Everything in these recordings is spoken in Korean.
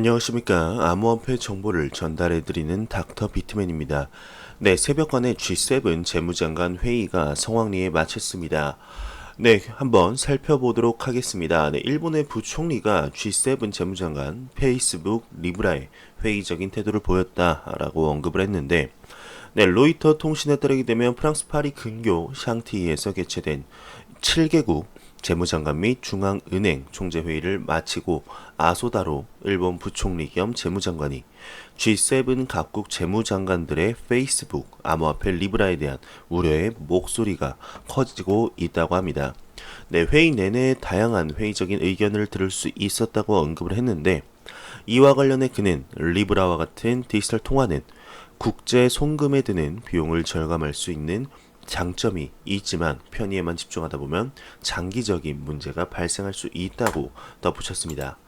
안녕하십니까. 암호화폐 정보를 전달해드리는 닥터 비트맨입니다. 네, 새벽간의 G7 재무장관 회의가 성황리에 마쳤습니다. 네, 한번 살펴보도록 하겠습니다. 네, 일본의 부총리가 G7 재무장관 페이스북 리브라에 회의적인 태도를 보였다라고 언급을 했는데, 네, 로이터 통신에 따르게 되면 프랑스 파리 근교 샹티이에서 개최된 7개국 재무장관 및 중앙은행 총재회의를 마치고 아소다로 일본 부총리 겸 재무장관이 G7 각국 재무장관들의 페이스북 암호화폐 리브라에 대한 우려의 목소리가 커지고 있다고 합니다. 네, 회의 내내 다양한 회의적인 의견을 들을 수 있었다고 언급을 했는데, 이와 관련해 그는 리브라와 같은 디지털 통화는 국제 송금에 드는 비용을 절감할 수 있는 장점이 있지만 편의에만 집중하다 보면 장기적인 문제가 발생할 수 있다고 덧붙였습니다.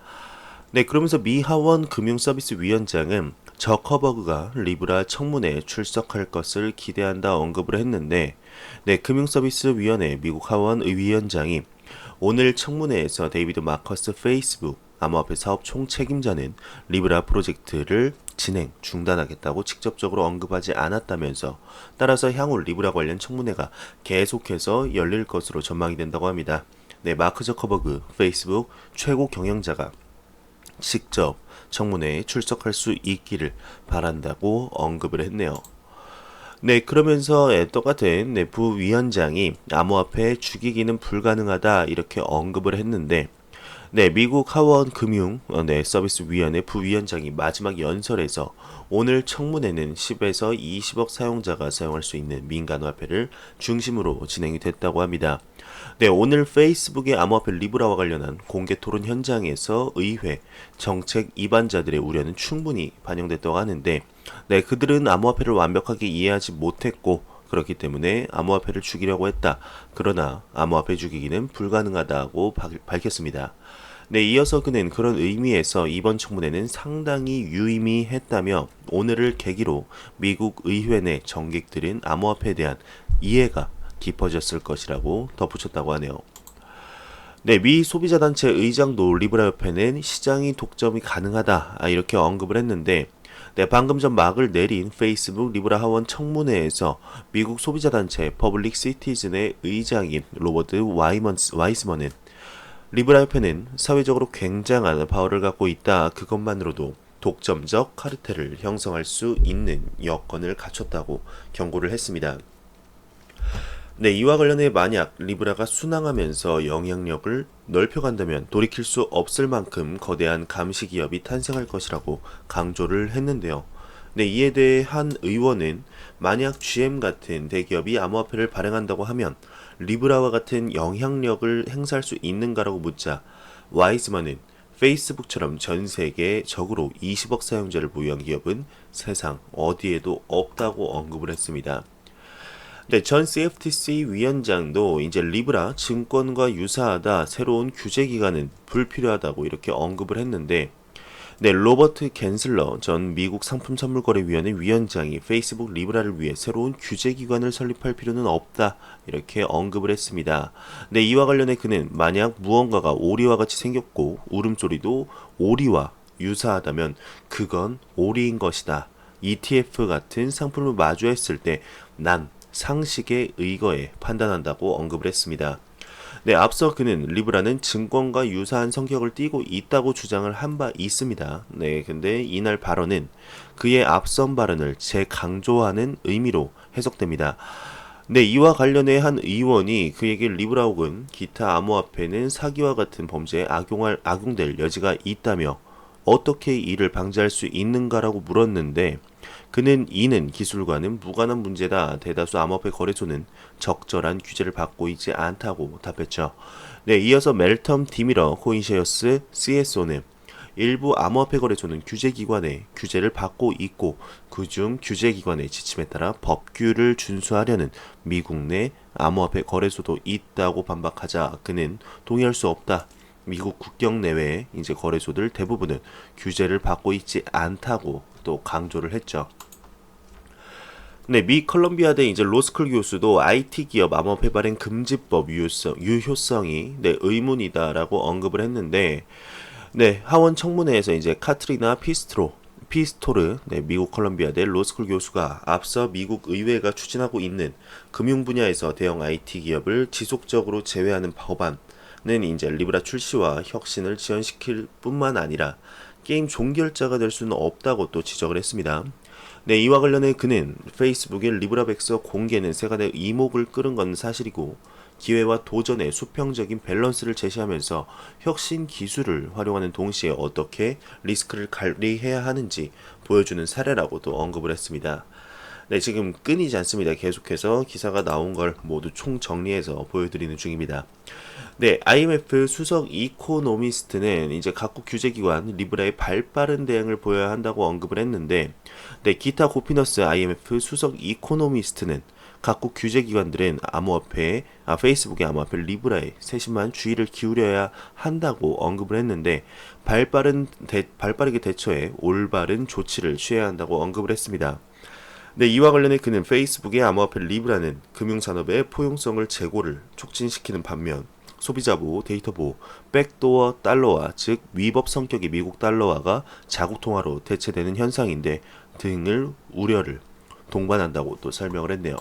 네, 그러면서 미 하원 금융서비스 위원장은 저커버그가 리브라 청문회에 출석할 것을 기대한다 언급을 했는데, 네, 금융서비스위원회 미국 하원 위원장이 오늘 청문회에서 데이비드 마커스 페이스북 암호화폐 사업 총책임자는 리브라 프로젝트를 중단하겠다고 직접적으로 언급하지 않았다면서, 따라서 향후 리브라 관련 청문회가 계속해서 열릴 것으로 전망이 된다고 합니다. 네, 마크 저커버그 페이스북 최고 경영자가 직접 청문회에 출석할 수 있기를 바란다고 언급을 했네요. 네, 그러면서 똑같은 부위원장이 암호화폐 죽이기는 불가능하다 이렇게 언급을 했는데, 네, 미국 하원 금융 서비스 위원회 부위원장이 마지막 연설에서 오늘 청문회는 10에서 20억 사용자가 사용할 수 있는 민간 화폐를 중심으로 진행이 됐다고 합니다. 네, 오늘 페이스북의 암호화폐 리브라와 관련한 공개 토론 현장에서 의회 정책 입안자들의 우려는 충분히 반영됐다고 하는데, 네, 그들은 암호화폐를 완벽하게 이해하지 못했고 그렇기 때문에 암호화폐를 죽이려고 했다. 그러나 암호화폐 죽이기는 불가능하다고 밝혔습니다. 네, 이어서 그는 그런 의미에서 이번 청문회는 상당히 유의미했다며 오늘을 계기로 미국 의회 내 정객들은 암호화폐에 대한 이해가 깊어졌을 것이라고 덧붙였다고 하네요. 네, 미 소비자단체 의장도 리브라 협회는 시장이 독점이 가능하다 이렇게 언급을 했는데, 네, 방금 전 막을 내린 페이스북 리브라 하원 청문회에서 미국 소비자단체 퍼블릭 시티즌의 의장인 로버트 와이스먼은 리브라 협회는 사회적으로 굉장한 파워를 갖고 있다. 그것만으로도 독점적 카르텔을 형성할 수 있는 여건을 갖췄다고 경고를 했습니다. 네, 이와 관련해 만약 리브라가 순항하면서 영향력을 넓혀간다면 돌이킬 수 없을 만큼 거대한 감시 기업이 탄생할 것이라고 강조를 했는데요. 네, 이에 대해 한 의원은 만약 GM 같은 대기업이 암호화폐를 발행한다고 하면 리브라와 같은 영향력을 행사할 수 있는가라고 묻자, 와이즈만은 페이스북처럼 전 세계에 적으로 20억 사용자를 보유한 기업은 세상 어디에도 없다고 언급을 했습니다. 네, 전 CFTC 위원장도 이제 리브라 증권과 유사하다 새로운 규제 기관은 불필요하다고 이렇게 언급을 했는데, 네, 로버트 겐슬러 전 미국 상품선물거래위원회 위원장이 페이스북 리브라를 위해 새로운 규제기관을 설립할 필요는 없다 이렇게 언급을 했습니다. 네, 이와 관련해 그는 만약 무언가가 오리와 같이 생겼고 울음소리도 오리와 유사하다면 그건 오리인 것이다. ETF 같은 상품을 마주했을 때 난 상식에 의거해 판단한다고 언급을 했습니다. 네, 앞서 그는 리브라는 증권과 유사한 성격을 띠고 있다고 주장을 한 바 있습니다. 네, 근데 이날 발언은 그의 앞선 발언을 재강조하는 의미로 해석됩니다. 네, 이와 관련해 한 의원이 그에게 리브라 혹은 기타 암호화폐는 사기와 같은 범죄에 악용될 여지가 있다며 어떻게 이를 방지할 수 있는가라고 물었는데, 그는 이는 기술과는 무관한 문제다. 대다수 암호화폐 거래소는 적절한 규제를 받고 있지 않다고 답했죠. 네, 이어서 멜텀 디미러 코인쉐어스 CSO는 일부 암호화폐 거래소는 규제기관의 규제를 받고 있고 그중 규제기관의 지침에 따라 법규를 준수하려는 미국 내 암호화폐 거래소도 있다고 반박하자 그는 동의할 수 없다. 미국 국경 내외의 이제 거래소들 대부분은 규제를 받고 있지 않다고 또 강조를 했죠. 네, 미 컬럼비아대 이제 로스쿨 교수도 IT 기업 암호화폐 발행 금지법 유효성이 의문이다라고 언급을 했는데, 네, 하원 청문회에서 이제 카트리나 피스토르, 네, 미국 컬럼비아대 로스쿨 교수가 앞서 미국 의회가 추진하고 있는 금융 분야에서 대형 IT 기업을 지속적으로 제외하는 법안은 이제 리브라 출시와 혁신을 지연시킬 뿐만 아니라 게임 종결자가 될 수는 없다고 또 지적을 했습니다. 네, 이와 관련해 그는 페이스북의 리브라 백서 공개는 세간의 이목을 끌은 건 사실이고 기회와 도전의 수평적인 밸런스를 제시하면서 혁신 기술을 활용하는 동시에 어떻게 리스크를 관리해야 하는지 보여주는 사례라고도 언급을 했습니다. 네, 지금 끊이지 않습니다. 계속해서 기사가 나온 걸 모두 총정리해서 보여드리는 중입니다. 네, IMF 수석 이코노미스트는 이제 각국 규제기관 리브라의 발빠른 대응을 보여야 한다고 언급을 했는데, 네, 기타 고피너스 IMF 수석 이코노미스트는 각국 규제기관들은 페이스북의 암호화폐 리브라에 세심한 주의를 기울여야 한다고 언급을 했는데, 발빠르게 대처해 올바른 조치를 취해야 한다고 언급을 했습니다. 네, 이와 관련해 그는 페이스북의 암호화폐 리브라는 금융산업의 포용성을 제고를 촉진시키는 반면 소비자 보호, 데이터 보호, 백도어 달러화, 즉 위법 성격의 미국 달러화가 자국 통화로 대체되는 현상인데 등을 우려를 동반한다고 또 설명을 했네요.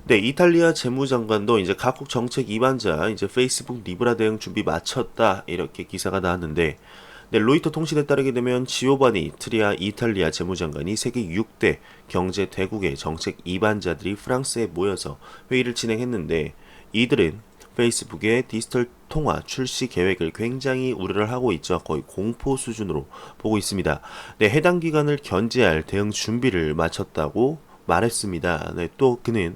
네, 이탈리아 재무장관도 이제 각국 정책 입안자 이제 페이스북 리브라 대응 준비 마쳤다 이렇게 기사가 나왔는데, 네, 로이터 통신에 따르게 되면 지오바니 트리아 이탈리아 재무장관이 세계 6대 경제 대국의 정책 입안자들이 프랑스에 모여서 회의를 진행했는데, 이들은 페이스북의 디지털 통화 출시 계획을 굉장히 우려를 하고 있죠. 거의 공포 수준으로 보고 있습니다. 네, 해당 기관을 견제할 대응 준비를 마쳤다고 말했습니다. 네, 또 그는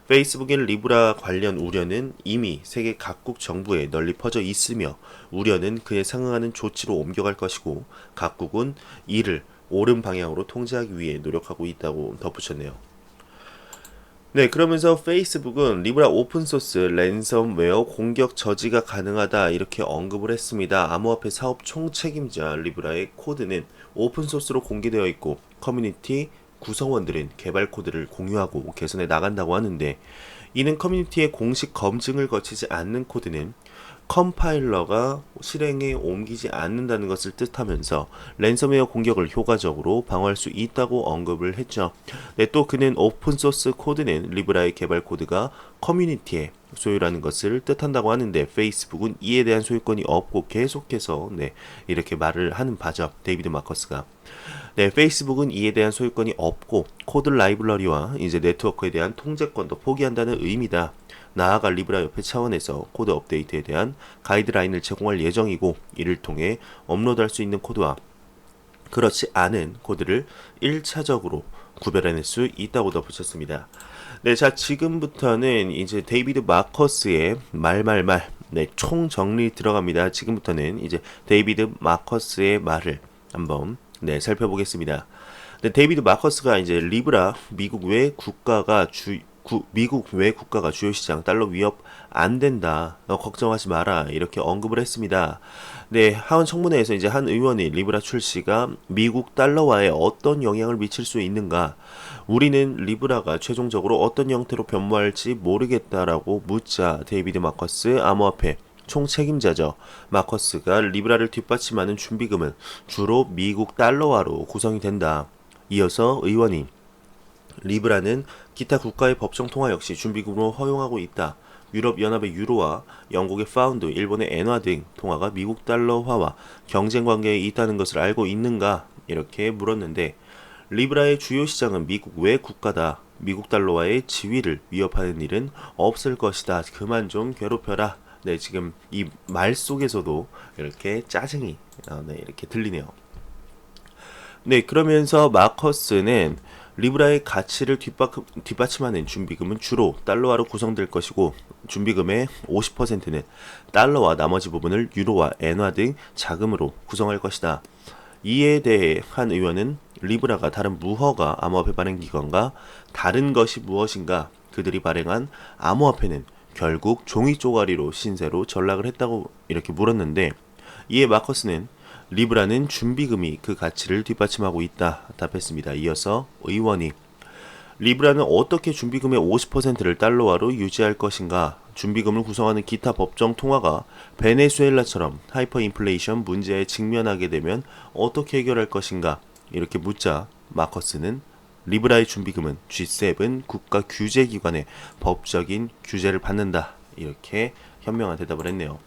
페이스북의 리브라 관련 우려는 이미 세계 각국 정부에 널리 퍼져 있으며 우려는 그에 상응하는 조치로 옮겨갈 것이고 각국은 이를 옳은 방향으로 통제하기 위해 노력하고 있다고 덧붙였네요. 네, 그러면서 페이스북은 리브라 오픈소스 랜섬웨어 공격 저지가 가능하다 이렇게 언급을 했습니다. 암호화폐 사업 총책임자 리브라의 코드는 오픈소스로 공개되어 있고 커뮤니티 구성원들은 개발 코드를 공유하고 개선해 나간다고 하는데, 이는 커뮤니티의 공식 검증을 거치지 않는 코드는 컴파일러가 실행에 옮기지 않는다는 것을 뜻하면서 랜섬웨어 공격을 효과적으로 방어할 수 있다고 언급을 했죠. 네, 또 그는 오픈소스 코드는 리브라의 개발 코드가 커뮤니티의 소유라는 것을 뜻한다고 하는데 페이스북은 이에 대한 소유권이 없고 계속해서 이렇게 말을 하는 바죠. 데이비드 마커스가. 네, 페이스북은 이에 대한 소유권이 없고 코드 라이브러리와 이제 네트워크에 대한 통제권도 포기한다는 의미다. 나아가 리브라 협회 차원에서 코드 업데이트에 대한 가이드라인을 제공할 예정이고 이를 통해 업로드할 수 있는 코드와 그렇지 않은 코드를 1차적으로 구별해낼 수 있다고 덧붙였습니다. 네, 자 지금부터는 이제 데이비드 마커스의 총 정리 들어갑니다. 지금부터는 이제 데이비드 마커스의 말을 한번 살펴보겠습니다. 네, 데이비드 마커스가 이제 리브라 미국 외 국가가 주요 시장 달러 위협 안 된다. 너 걱정하지 마라. 이렇게 언급을 했습니다. 네, 하원 청문회에서 이제 한 의원이 리브라 출시가 미국 달러화에 어떤 영향을 미칠 수 있는가? 우리는 리브라가 최종적으로 어떤 형태로 변모할지 모르겠다라고 묻자 데이비드 마커스 암호화폐 총책임자죠. 마커스가 리브라를 뒷받침하는 준비금은 주로 미국 달러화로 구성이 된다. 이어서 의원이 리브라는 기타 국가의 법정 통화 역시 준비금으로 허용하고 있다. 유럽연합의 유로와 영국의 파운드, 일본의 엔화 등 통화가 미국 달러화와 경쟁 관계에 있다는 것을 알고 있는가? 이렇게 물었는데 리브라의 주요 시장은 미국 외 국가다. 미국 달러화의 지위를 위협하는 일은 없을 것이다. 그만 좀 괴롭혀라. 네, 지금 이 말 속에서도 이렇게 짜증이 이렇게 들리네요. 네, 그러면서 마커스는 리브라의 가치를 뒷받침하는 준비금은 주로 달러화로 구성될 것이고 준비금의 50%는 달러와 나머지 부분을 유로와 엔화 등 자금으로 구성할 것이다. 이에 대해 한 의원은 리브라가 다른 무허가 암호화폐 발행 기관과 다른 것이 무엇인가? 그들이 발행한 암호화폐는 결국 종이 쪼가리로 신세로 전락을 했다고 이렇게 물었는데, 이에 마커스는 리브라는 준비금이 그 가치를 뒷받침하고 있다 답했습니다. 이어서 의원이 리브라는 어떻게 준비금의 50%를 달러화로 유지할 것인가? 준비금을 구성하는 기타 법정 통화가 베네수엘라처럼 하이퍼인플레이션 문제에 직면하게 되면 어떻게 해결할 것인가? 이렇게 묻자 마커스는 리브라의 준비금은 G7 국가 규제기관의 법적인 규제를 받는다. 이렇게 현명한 대답을 했네요.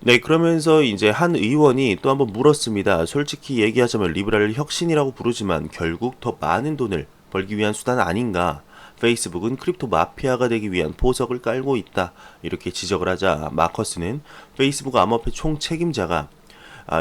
네, 그러면서 이제 한 의원이 또 한번 물었습니다. 솔직히 얘기하자면 리브라를 혁신이라고 부르지만 결국 더 많은 돈을 벌기 위한 수단 아닌가? 페이스북은 크립토 마피아가 되기 위한 보석을 깔고 있다. 이렇게 지적을 하자 마커스는 페이스북 암호화폐 총 책임자가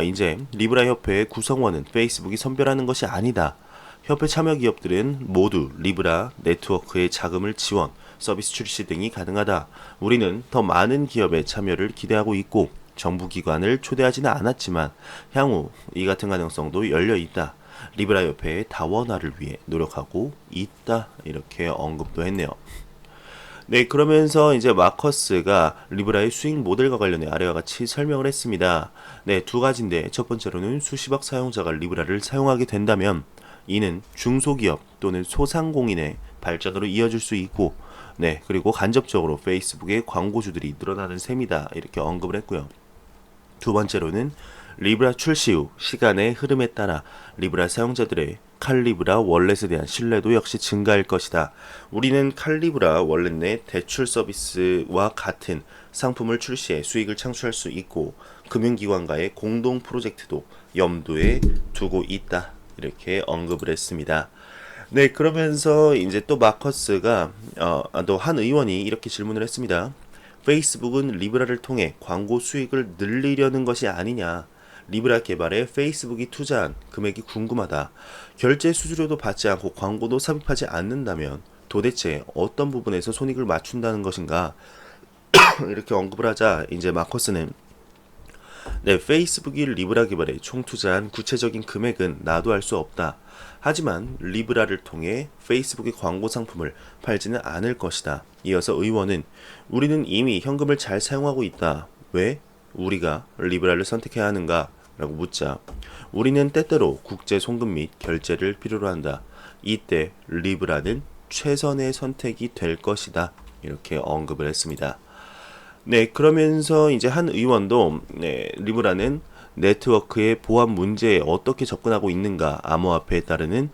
이제 리브라 협회의 구성원은 페이스북이 선별하는 것이 아니다. 협회 참여 기업들은 모두 리브라 네트워크의 자금을 지원, 서비스 출시 등이 가능하다. 우리는 더 많은 기업의 참여를 기대하고 있고 정부 기관을 초대하지는 않았지만 향후 이 같은 가능성도 열려 있다. 리브라 협회의 다원화를 위해 노력하고 있다. 이렇게 언급도 했네요. 네, 그러면서 이제 마커스가 리브라의 수익 모델과 관련해 아래와 같이 설명을 했습니다. 네, 두 가지인데 첫 번째로는 수십억 사용자가 리브라를 사용하게 된다면 이는 중소기업 또는 소상공인의 발전으로 이어질 수 있고 네, 그리고 간접적으로 페이스북의 광고주들이 늘어나는 셈이다. 이렇게 언급을 했고요. 두 번째로는 리브라 출시 후 시간의 흐름에 따라 리브라 사용자들의 칼리브라 월렛에 대한 신뢰도 역시 증가할 것이다. 우리는 칼리브라 월렛 내 대출 서비스와 같은 상품을 출시해 수익을 창출할 수 있고 금융기관과의 공동 프로젝트도 염두에 두고 있다. 이렇게 언급을 했습니다. 네, 그러면서 이제 또 마커스가 또 한 의원이 이렇게 질문을 했습니다. 페이스북은 리브라를 통해 광고 수익을 늘리려는 것이 아니냐? 리브라 개발에 페이스북이 투자한 금액이 궁금하다. 결제 수수료도 받지 않고 광고도 삽입하지 않는다면 도대체 어떤 부분에서 손익을 맞춘다는 것인가? 이렇게 언급을 하자 이제 마커스는 네, 페이스북이 리브라 개발에 총 투자한 구체적인 금액은 나도 알 수 없다. 하지만 리브라를 통해 페이스북의 광고 상품을 팔지는 않을 것이다. 이어서 의원은 우리는 이미 현금을 잘 사용하고 있다. 왜 우리가 리브라를 선택해야 하는가? 라고 묻자 우리는 때때로 국제 송금 및 결제를 필요로 한다. 이때 리브라는 최선의 선택이 될 것이다. 이렇게 언급을 했습니다. 네, 그러면서 이제 한 의원도 네, 리브라는 네트워크의 보안 문제에 어떻게 접근하고 있는가, 암호화폐에 따르는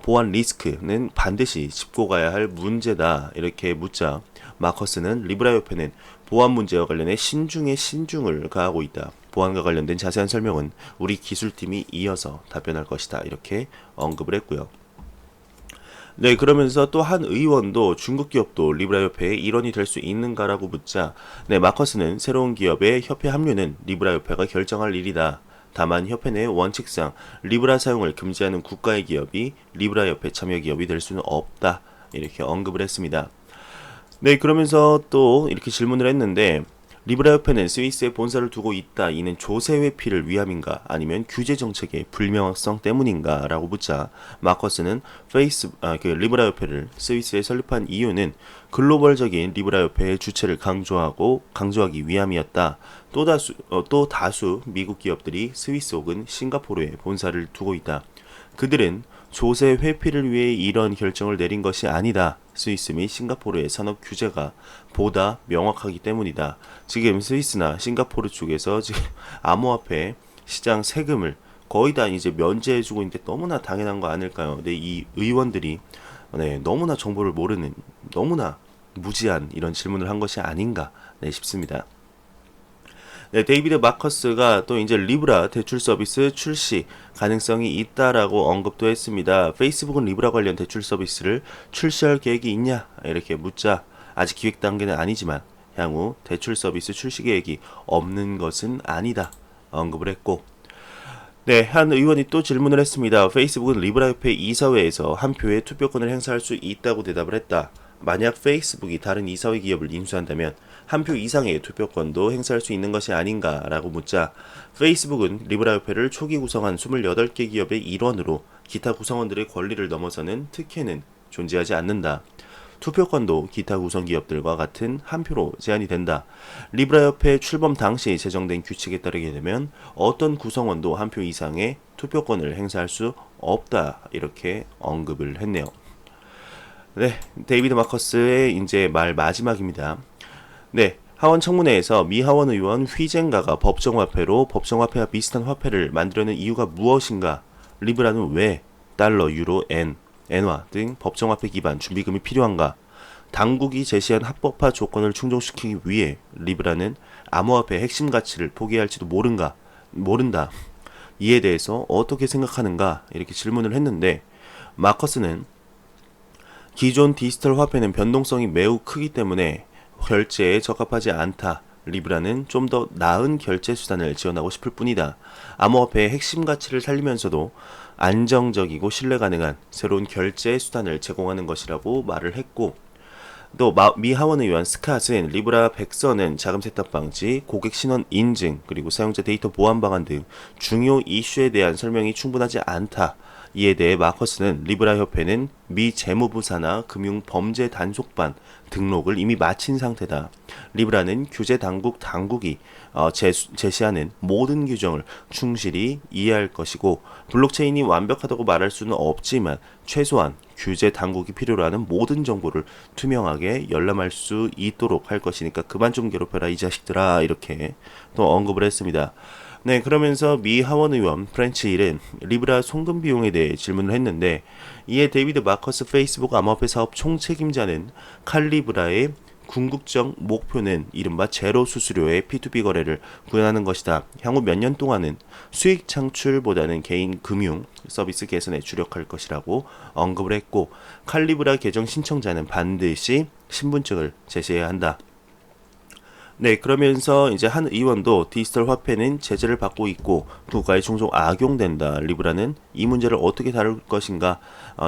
보안 리스크는 반드시 짚고 가야 할 문제다. 이렇게 묻자 마커스는 리브라 협회는 보안 문제와 관련해 신중에 신중을 가하고 있다. 보안과 관련된 자세한 설명은 우리 기술팀이 이어서 답변할 것이다. 이렇게 언급을 했고요. 네, 그러면서 또 한 의원도 중국 기업도 리브라 협회의 일원이 될 수 있는가라고 묻자 네, 마커스는 새로운 기업의 협회 합류는 리브라 협회가 결정할 일이다. 다만 협회 내 원칙상 리브라 사용을 금지하는 국가의 기업이 리브라 협회 참여 기업이 될 수는 없다. 이렇게 언급을 했습니다. 네, 그러면서 또 이렇게 질문을 했는데 리브라 협회는 스위스에 본사를 두고 있다. 이는 조세 회피를 위함인가 아니면 규제 정책의 불명확성 때문인가 라고 묻자 마커스는 리브라 협회를 스위스에 설립한 이유는 글로벌적인 리브라 협회의 주체를 강조하기 위함이었다. 또 다수 미국 기업들이 스위스 혹은 싱가포르에 본사를 두고 있다. 그들은 조세 회피를 위해 이런 결정을 내린 것이 아니다. 스위스 및 싱가포르의 산업 규제가 보다 명확하기 때문이다. 지금 스위스나 싱가포르 쪽에서 지금 암호화폐 시장 세금을 거의 다 이제 면제해주고 있는데 너무나 당연한 거 아닐까요? 근데 이 의원들이 너무나 정보를 모르는 너무나 무지한 이런 질문을 한 것이 아닌가 싶습니다. 네, 데이비드 마커스가 또 이제 리브라 대출 서비스 출시 가능성이 있다라고 언급도 했습니다. 페이스북은 리브라 관련 대출 서비스를 출시할 계획이 있냐? 이렇게 묻자 아직 기획 단계는 아니지만 향후 대출 서비스 출시 계획이 없는 것은 아니다. 언급을 했고 네, 한 의원이 또 질문을 했습니다. 페이스북은 리브라 협회 이사회에서 한 표의 투표권을 행사할 수 있다고 대답을 했다. 만약 페이스북이 다른 이사회 기업을 인수한다면 한 표 이상의 투표권도 행사할 수 있는 것이 아닌가라고 묻자 페이스북은 리브라 협회를 초기 구성한 28개 기업의 일원으로 기타 구성원들의 권리를 넘어서는 특혜는 존재하지 않는다. 투표권도 기타 구성 기업들과 같은 한 표로 제한이 된다. 리브라 협회 출범 당시 제정된 규칙에 따르게 되면 어떤 구성원도 한 표 이상의 투표권을 행사할 수 없다. 이렇게 언급을 했네요. 네, 데이비드 마커스의 이제 말 마지막입니다. 네, 하원 청문회에서 미 하원 의원 휘젠가가 법정화폐로 법정화폐와 비슷한 화폐를 만들려는 이유가 무엇인가? 리브라는 왜 달러, 유로, 엔화 등 법정화폐 기반 준비금이 필요한가? 당국이 제시한 합법화 조건을 충족시키기 위해 리브라는 암호화폐의 핵심 가치를 포기할지도 모른다. 이에 대해서 어떻게 생각하는가? 이렇게 질문을 했는데 마커스는 기존 디지털 화폐는 변동성이 매우 크기 때문에 결제에 적합하지 않다. 리브라는 좀 더 나은 결제 수단을 지원하고 싶을 뿐이다. 암호화폐의 핵심 가치를 살리면서도 안정적이고 신뢰 가능한 새로운 결제 수단을 제공하는 것이라고 말을 했고, 또 미 하원 의원 스캇은 리브라 백서는 자금 세탁 방지, 고객 신원 인증, 그리고 사용자 데이터 보안 방안 등 중요 이슈에 대한 설명이 충분하지 않다. 이에 대해 마커스는 리브라 협회는 미 재무부 산하 금융 범죄 단속반 등록을 이미 마친 상태다. 리브라는 규제 당국이 제시하는 모든 규정을 충실히 이해할 것이고, 블록체인이 완벽하다고 말할 수는 없지만 최소한 규제 당국이 필요로 하는 모든 정보를 투명하게 열람할 수 있도록 할 것이니까 그만 좀 괴롭혀라 이 자식들아, 이렇게 또 언급을 했습니다. 네, 그러면서 미 하원 의원 프렌치 힐은 리브라 송금 비용에 대해 질문을 했는데, 이에 데이비드 마커스 페이스북 암호화폐 사업 총책임자는 칼리브라의 궁극적 목표는 이른바 제로 수수료의 P2P 거래를 구현하는 것이다. 향후 몇 년 동안은 수익 창출보다는 개인 금융 서비스 개선에 주력할 것이라고 언급을 했고, 칼리브라 계정 신청자는 반드시 신분증을 제시해야 한다. 네, 그러면서 이제 한 의원도 디지털 화폐는 제재를 받고 있고 국가에 종종 악용된다. 리브라는 이 문제를 어떻게 다룰 것인가?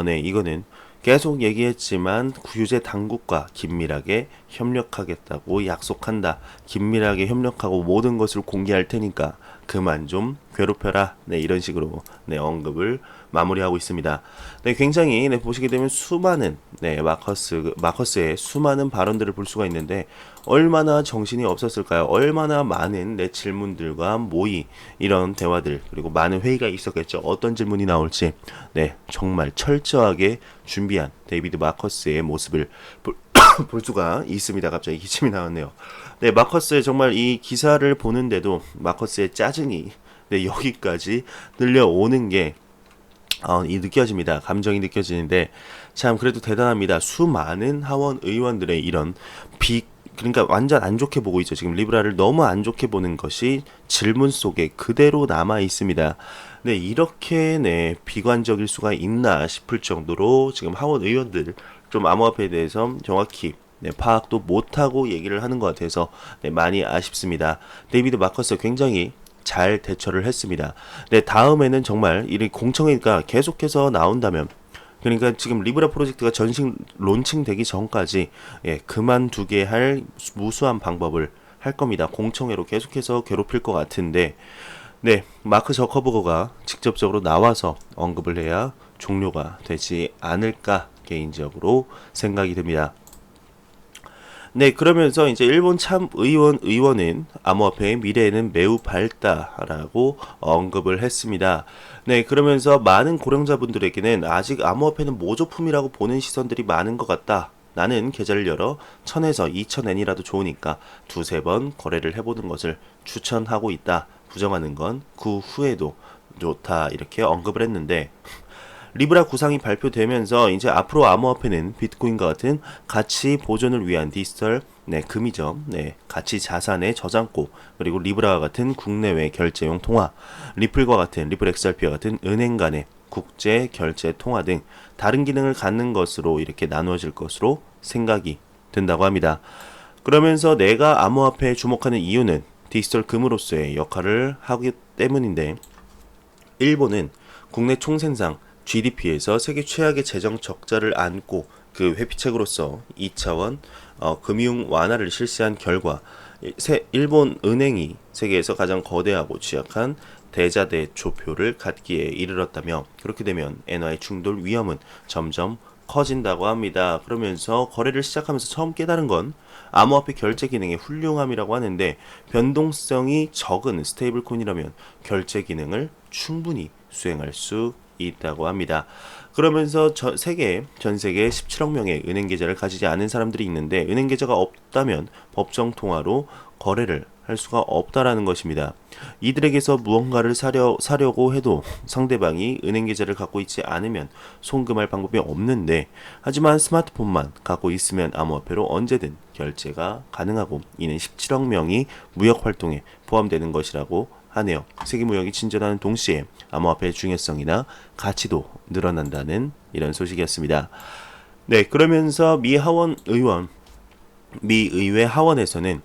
네, 이거는 계속 얘기했지만 규제 당국과 긴밀하게 협력하겠다고 약속한다. 긴밀하게 협력하고 모든 것을 공개할 테니까 그만 좀 괴롭혀라. 네, 이런 식으로 네, 언급을 마무리하고 있습니다. 네, 굉장히 보시게 되면 수많은 마커스의 수많은 발언들을 볼 수가 있는데 얼마나 정신이 없었을까요? 얼마나 많은 질문들과 모의 이런 대화들 그리고 많은 회의가 있었겠죠. 어떤 질문이 나올지 정말 철저하게 준비한 데이비드 마커스의 모습을 볼 수가 있습니다. 갑자기 기침이 나왔네요. 네, 마커스의 정말 이 기사를 보는데도 마커스의 짜증이 여기까지 들려오는 게 느껴집니다. 감정이 느껴지는데 참 그래도 대단합니다. 수많은 하원 의원들의 이런 그러니까 완전 안 좋게 보고 있죠. 지금 리브라를 너무 안 좋게 보는 것이 질문 속에 그대로 남아 있습니다. 네, 이렇게 비관적일 수가 있나 싶을 정도로 지금 하원 의원들 좀 암호화폐에 대해서 정확히 파악도 못하고 얘기를 하는 것 같아서 많이 아쉽습니다. 데이비드 마커스 굉장히 잘 대처를 했습니다. 네, 다음에는 정말 이 공청회가 계속해서 나온다면, 그러니까 지금 리브라 프로젝트가 전식 론칭되기 전까지 그만두게 할 무수한 방법을 할 겁니다. 공청회로 계속해서 괴롭힐 것 같은데, 네, 마크 저커버거가 직접적으로 나와서 언급을 해야 종료가 되지 않을까 개인적으로 생각이 듭니다. 네, 그러면서 이제 일본 의원은 암호화폐의 미래에는 매우 밝다라고 언급을 했습니다. 네, 그러면서 많은 고령자분들에게는 아직 암호화폐는 모조품이라고 보는 시선들이 많은 것 같다. 나는 계좌를 열어 1000에서 2000엔이라도 좋으니까 두세 번 거래를 해보는 것을 추천하고 있다. 부정하는 건 그 후에도 좋다. 이렇게 언급을 했는데, 리브라 구상이 발표되면서 이제 앞으로 암호화폐는 비트코인과 같은 가치 보존을 위한 디지털 금이죠. 가치 자산의 저장고, 그리고 리브라와 같은 국내외 결제용 통화, 리플과 같은 리플 XRP와 같은 은행 간의 국제 결제 통화 등 다른 기능을 갖는 것으로 이렇게 나누어질 것으로 생각이 된다고 합니다. 그러면서 내가 암호화폐에 주목하는 이유는 디지털 금으로서의 역할을 하기 때문인데, 일본은 국내 총생산 GDP에서 세계 최악의 재정 적자를 안고 그 회피책으로서 2차원 금융 완화를 실시한 결과 일본 은행이 세계에서 가장 거대하고 취약한 대자대조표를 갖기에 이르렀다며, 그렇게 되면 엔화의 충돌 위험은 점점 커진다고 합니다. 그러면서 거래를 시작하면서 처음 깨달은 건 암호화폐 결제 기능의 훌륭함이라고 하는데, 변동성이 적은 스테이블코인이라면 결제 기능을 충분히 수행할 수 있다고 합니다. 그러면서 전 세계 17억 명의 은행 계좌를 가지지 않은 사람들이 있는데 은행 계좌가 없다면 법정 통화로 거래를 할 수가 없다라는 것입니다. 이들에게서 무언가를 사려고 해도 상대방이 은행 계좌를 갖고 있지 않으면 송금할 방법이 없는데 하지만 스마트폰만 갖고 있으면 암호화폐로 언제든 결제가 가능하고 이는 17억 명이 무역 활동에 포함되는 것이라고 하네요. 세계 무역이 진전하는 동시에 암호화폐의 중요성이나 가치도 늘어난다는 이런 소식이었습니다. 네, 그러면서 미 의회 하원에서는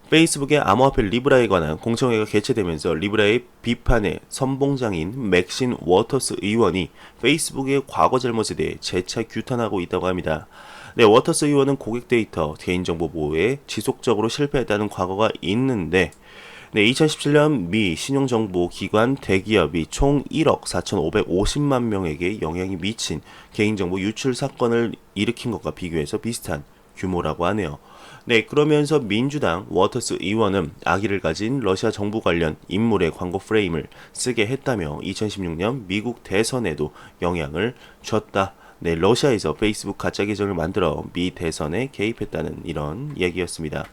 페이스북의 암호화폐 리브라에 관한 공청회가 개최되면서 리브라의 비판의 선봉장인 맥신 워터스 의원이 페이스북의 과거 잘못에 대해 재차 규탄하고 있다고 합니다. 네, 워터스 의원은 고객 데이터, 개인정보 보호에 지속적으로 실패했다는 과거가 있는데 네, 2017년 미 신용정보기관 대기업이 총 1억 4,550만 명에게 영향이 미친 개인정보 유출 사건을 일으킨 것과 비교해서 비슷한 규모라고 하네요. 네, 그러면서 민주당 워터스 의원은 악의를 가진 러시아 정부 관련 인물의 광고 프레임을 쓰게 했다며 2016년 미국 대선에도 영향을 줬다. 네, 러시아에서 페이스북 가짜 계정을 만들어 미 대선에 개입했다는 이런 얘기였습니다.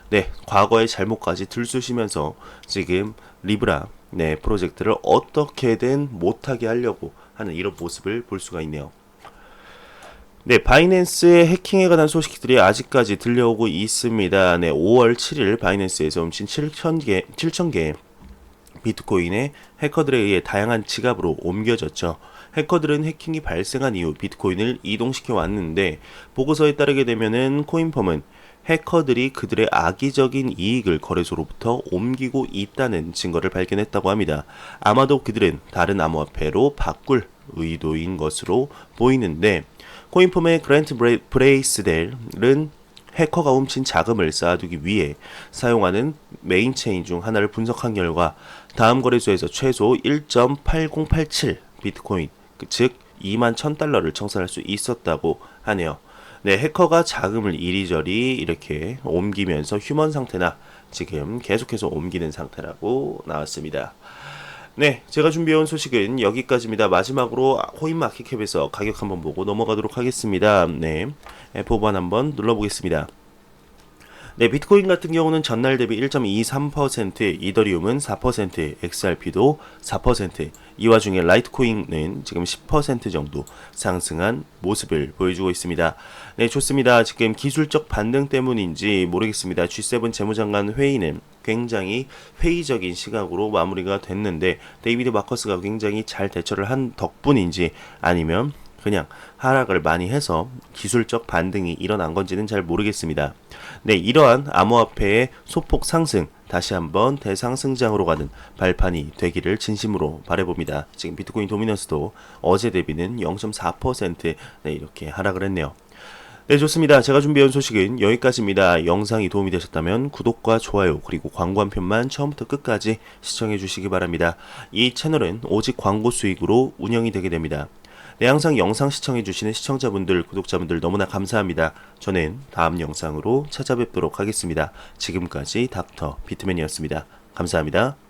네, 과거의 잘못까지 들쑤시면서 지금 리브라 프로젝트를 어떻게든 못하게 하려고 하는 이런 모습을 볼 수가 있네요. 네, 바이낸스의 해킹에 관한 소식들이 아직까지 들려오고 있습니다. 네, 5월 7일 바이낸스에서 훔친 7,000개 비트코인의 해커들에 의해 다양한 지갑으로 옮겨졌죠. 해커들은 해킹이 발생한 이후 비트코인을 이동시켜 왔는데 보고서에 따르게 되면은 코인펌은 해커들이 그들의 악의적인 이익을 거래소로부터 옮기고 있다는 증거를 발견했다고 합니다. 아마도 그들은 다른 암호화폐로 바꿀 의도인 것으로 보이는데 코인펌의 그랜트 브레이스델은 해커가 훔친 자금을 쌓아두기 위해 사용하는 메인 체인 중 하나를 분석한 결과 다음 거래소에서 최소 1.8087 비트코인, 즉 21,000달러를 청산할 수 있었다고 하네요. 네, 해커가 자금을 이리저리 이렇게 옮기면서 휴먼 상태나 지금 계속해서 옮기는 상태라고 나왔습니다. 네, 제가 준비해온 소식은 여기까지입니다. 마지막으로 코인마켓캡에서 가격 한번 보고 넘어가도록 하겠습니다. 네, F5번 한번 눌러보겠습니다. 네, 비트코인 같은 경우는 전날 대비 1.23%, 이더리움은 4%, XRP도 4%, 이 와중에 라이트코인은 지금 10% 정도 상승한 모습을 보여주고 있습니다. 네, 좋습니다. 지금 기술적 반등 때문인지 모르겠습니다. G7 재무장관 회의는 굉장히 회의적인 시각으로 마무리가 됐는데 데이비드 마커스가 굉장히 잘 대처를 한 덕분인지 아니면 그냥 하락을 많이 해서 기술적 반등이 일어난 건지는 잘 모르겠습니다. 네, 이러한 암호화폐의 소폭 상승 다시 한번 대상승장으로 가는 발판이 되기를 진심으로 바라봅니다. 지금 비트코인 도미넌스도 어제 대비는 0.4% 이렇게 하락을 했네요. 네, 좋습니다. 제가 준비한 소식은 여기까지입니다. 영상이 도움이 되셨다면 구독과 좋아요 그리고 광고 한 편만 처음부터 끝까지 시청해 주시기 바랍니다. 이 채널은 오직 광고 수익으로 운영이 되게 됩니다. 네, 항상 영상 시청해주시는 시청자분들, 구독자분들 너무나 감사합니다. 저는 다음 영상으로 찾아뵙도록 하겠습니다. 지금까지 닥터 비트맨이었습니다. 감사합니다.